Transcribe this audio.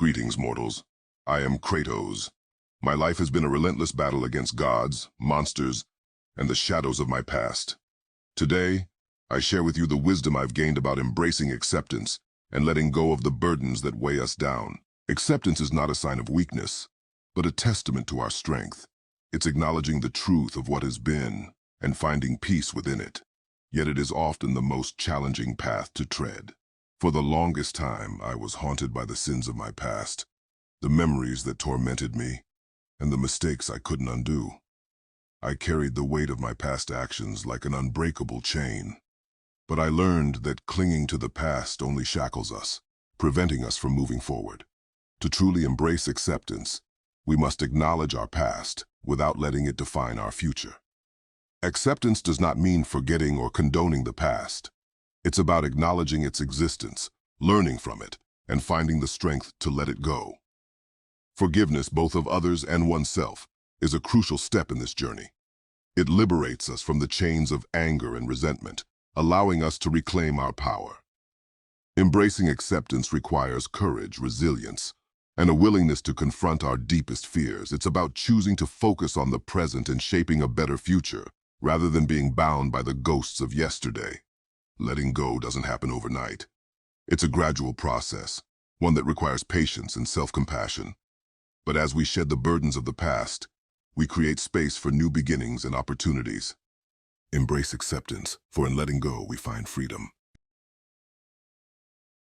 Greetings, mortals. I am Kratos. My life has been a relentless battle against gods, monsters, and the shadows of my past. Today, I share with you the wisdom I've gained about embracing acceptance and letting go of the burdens that weigh us down. Acceptance is not a sign of weakness, but a testament to our strength. It's acknowledging the truth of what has been and finding peace within it. Yet it is often the most challenging path to tread. For the longest time, I was haunted by the sins of my past, the memories that tormented me, and the mistakes I couldn't undo. I carried the weight of my past actions like an unbreakable chain. But I learned that clinging to the past only shackles us, preventing us from moving forward. To truly embrace acceptance, we must acknowledge our past without letting it define our future. Acceptance does not mean forgetting or condoning the past. It's about acknowledging its existence, learning from it, and finding the strength to let it go. Forgiveness, both of others and oneself, is a crucial step in this journey. It liberates us from the chains of anger and resentment, allowing us to reclaim our power. Embracing acceptance requires courage, resilience, and a willingness to confront our deepest fears. It's about choosing to focus on the present and shaping a better future, rather than being bound by the ghosts of yesterday. Letting go doesn't happen overnight. It's a gradual process, one that requires patience and self-compassion. But as we shed the burdens of the past, we create space for new beginnings and opportunities. Embrace acceptance, for in letting go we find freedom.